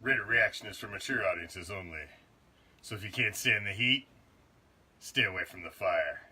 Raider reaction is for mature audiences only. So if you can't stand the heat, stay away from the fire.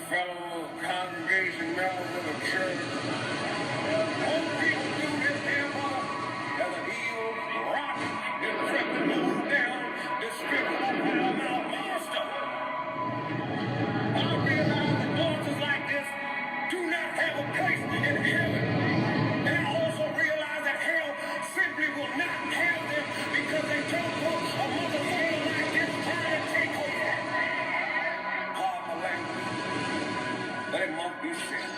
Fellow congregation members of the church, most people do this damn as an evil, rotten, decrepit, nose down, despicable, foul-mouthed monster. I realize that monsters like this do not have a place in heaven. And I also realize that hell simply will not have them because they don't want a motherfucker like this trying to take over. Pardon my language. But it must be said.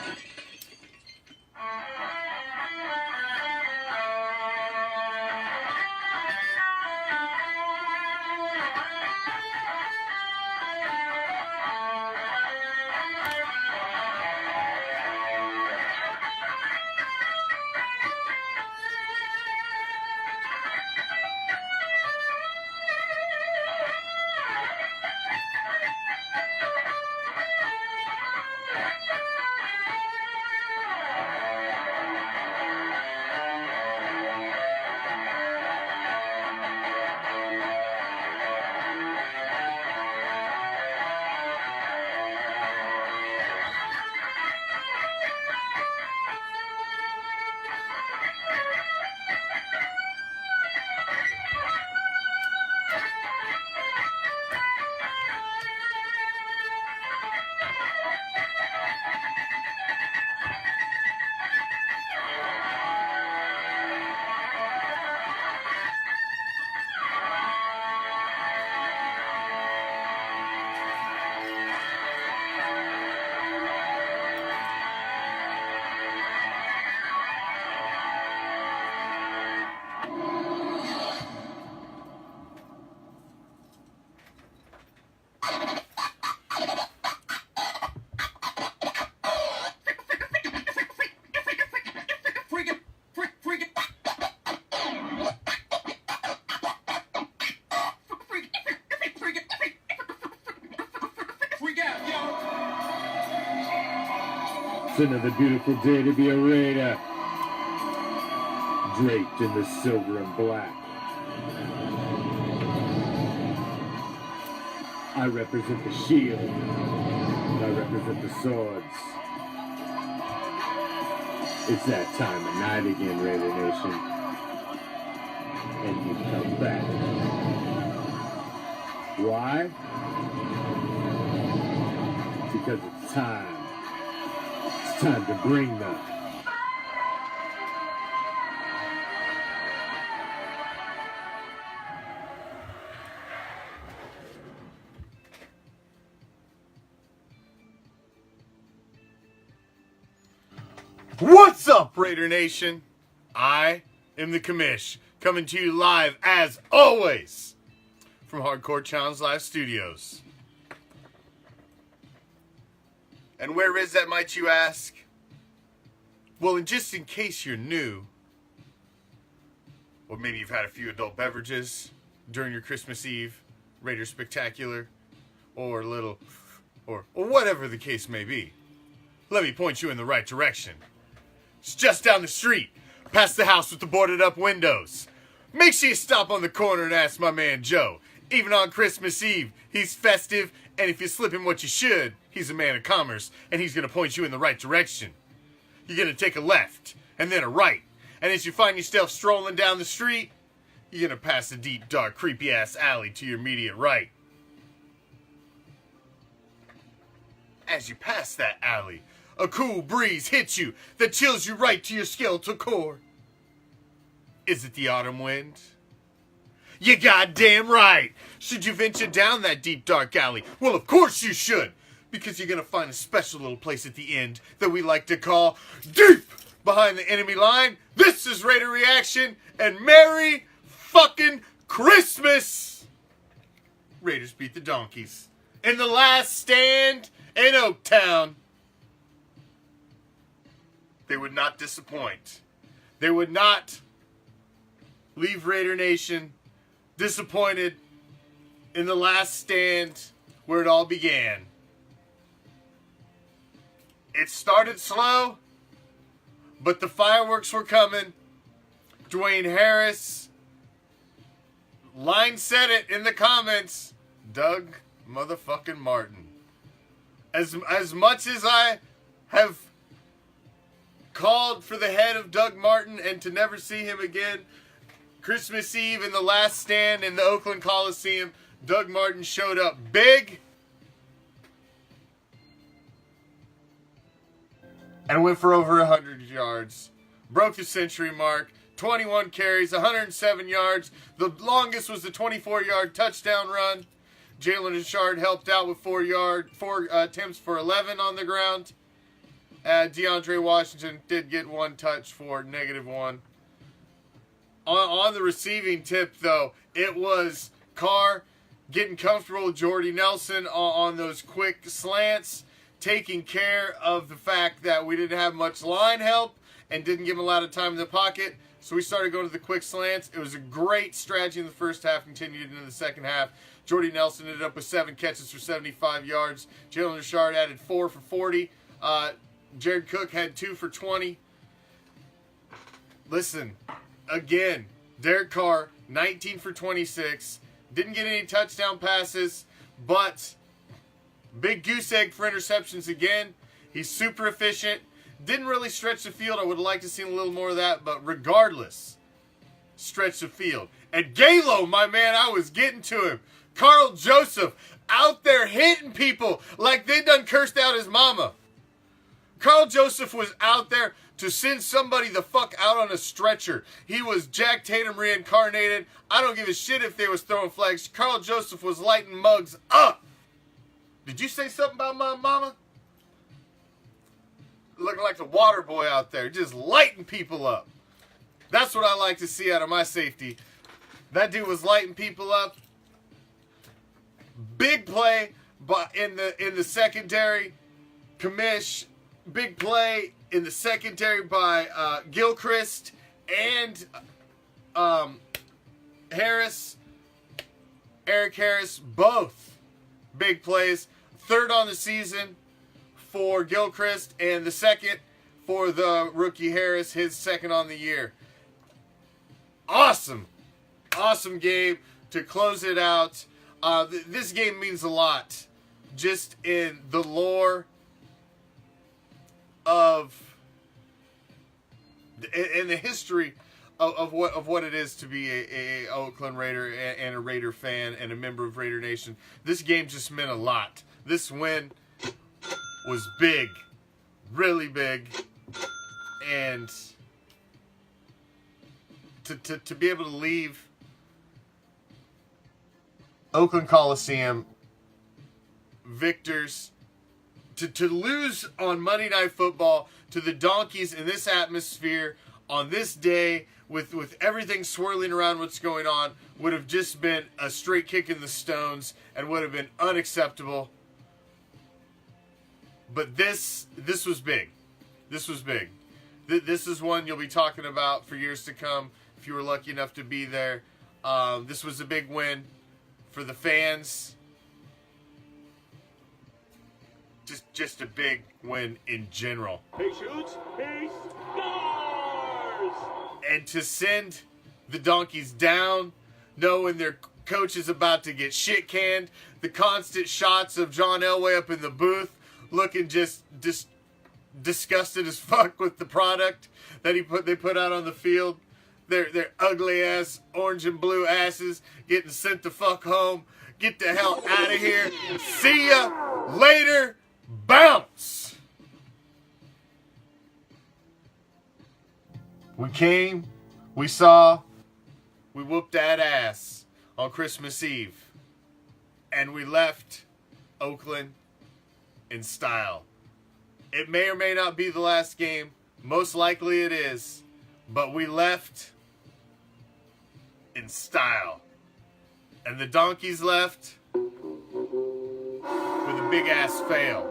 It's another beautiful day to be a Raider, draped in the silver and black. I represent the shield, and I represent the swords. It's that time of night again, Raider Nation, and you come back. Why? Because it's time. It's time to bring them. What's up, Raider Nation? I am the Commish, coming to you live, as always, from Hardcore Challenge Live Studios. And where is that, might you ask? Well, just in case you're new, or maybe you've had a few adult beverages during your Christmas Eve Raider Spectacular, or whatever the case may be, let me point you in the right direction. It's just down the street, past the house with the boarded up windows. Make sure you stop on the corner and ask my man Joe. Even on Christmas Eve, he's festive, and if you're slipping what you should, he's a man of commerce, and he's going to point you in the right direction. You're going to take a left, and then a right, and as you find yourself strolling down the street, you're going to pass a deep, dark, creepy-ass alley to your immediate right. As you pass that alley, a cool breeze hits you that chills you right to your skeletal core. Is it the autumn wind? You goddamn right! Should you venture down that deep dark alley? Well, of course you should! Because you're gonna find a special little place at the end that we like to call deep behind the enemy line. This is Raider Reaction, and Merry fucking Christmas! Raiders beat the Donkeys in the last stand in Oaktown. They would not disappoint. They would not leave Raider Nation disappointed in the last stand where it all began. It started slow, but the fireworks were coming. Dwayne Harris, line said it in the comments, Doug motherfucking Martin. As much as I have called for the head of Doug Martin and to never see him again, Christmas Eve in the last stand in the Oakland Coliseum, Doug Martin showed up big and went for over 100 yards. Broke the century mark. 21 carries, 107 yards. The longest was the 24-yard touchdown run. Jalen Richard helped out with 4 attempts for 11 on the ground. DeAndre Washington did get 1 touch for -1. On the receiving tip, though, it was Carr getting comfortable with Jordy Nelson on those quick slants, taking care of the fact that we didn't have much line help and didn't give him a lot of time in the pocket. So we started going to the quick slants. It was a great strategy in the first half, continued into the second half. Jordy Nelson ended up with 7 catches for 75 yards. Jalen Richard added 4 for 40. Jared Cook had 2 for 20. Listen, again, Derek Carr, 19 for 26. Didn't get any touchdown passes, but big goose egg for interceptions again. He's super efficient. Didn't really stretch the field. I would have liked to see a little more of that, but regardless, stretch the field. And Galo, my man, I was getting to him. Carl Joseph out there hitting people like they done cursed out his mama. Carl Joseph was out there to send somebody the fuck out on a stretcher. He was Jack Tatum reincarnated. I don't give a shit if they was throwing flags. Carl Joseph was lighting mugs up. Did you say something about my mama? Looking like the water boy out there, just lighting people up. That's what I like to see out of my safety. That dude was lighting people up. Big play in the secondary. Commish. Big play in the secondary by Gilchrist and Harris. Eric Harris. Both big plays. 3rd on the season for Gilchrist, and the 2nd for the rookie Harris, his 2nd on the year. Awesome game to close it out. This game means a lot, just in the lore of, in the history of what it is to be a Oakland Raider and a Raider fan and a member of Raider Nation. This game just meant a lot. This win was big, really big, and to be able to leave Oakland Coliseum victors, to lose on Monday Night Football to the Donkeys in this atmosphere on this day with everything swirling around what's going on would have just been a straight kick in the stones and would have been unacceptable. But this was big. This was big. This is one you'll be talking about for years to come if you were lucky enough to be there. This was a big win for the fans. Just a big win in general. He shoots, he scores! And to send the Donkeys down, knowing their coach is about to get shit canned, the constant shots of John Elway up in the booth, looking just disgusted as fuck with the product that they put out on the field. Their ugly ass orange and blue asses getting sent the fuck home. Get the hell out of here. See ya later. Bounce. We came, we saw, we whooped that ass on Christmas Eve. And we left Oakland in style. It may or may not be the last game. Most likely it is. But we left in style. And the Donkeys left with a big ass fail.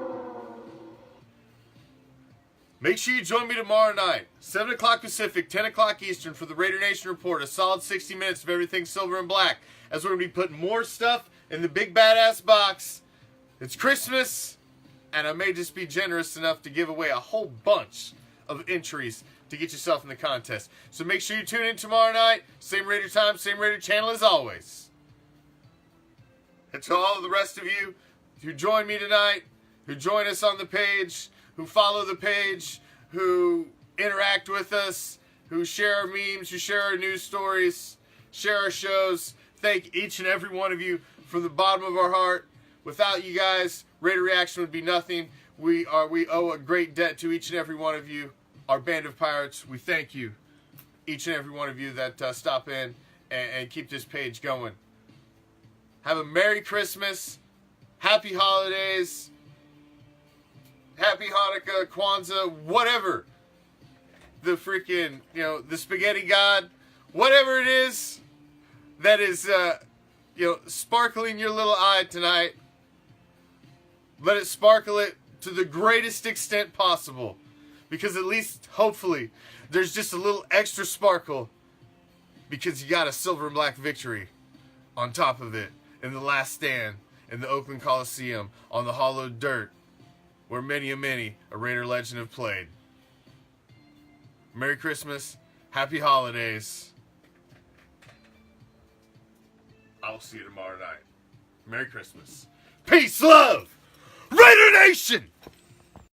Make sure you join me tomorrow night, 7 o'clock Pacific, 10 o'clock Eastern, for the Raider Nation Report. A solid 60 minutes of everything silver and black, as we're going to be putting more stuff in the big badass box. It's Christmas, and I may just be generous enough to give away a whole bunch of entries to get yourself in the contest. So make sure you tune in tomorrow night. Same Raider time, same Raider channel as always. And to all of the rest of you who join me tonight, who join us on the page, who follow the page, who interact with us, who share our memes, who share our news stories, share our shows. Thank each and every one of you from the bottom of our heart. Without you guys, Raider Reaction would be nothing. We owe a great debt to each and every one of you, our band of pirates. We thank you, each and every one of you that stop in and keep this page going. Have a Merry Christmas, Happy Holidays, Happy Hanukkah, Kwanzaa, whatever. The freaking, the spaghetti god, whatever it is that is, sparkling your little eye tonight. Let it sparkle it to the greatest extent possible. Because at least, hopefully, there's just a little extra sparkle. Because you got a silver and black victory on top of it in the last stand in the Oakland Coliseum on the hollowed dirt, where many a Raider legend have played. Merry Christmas, Happy Holidays. I'll see you tomorrow night. Merry Christmas. Peace, love, Raider Nation!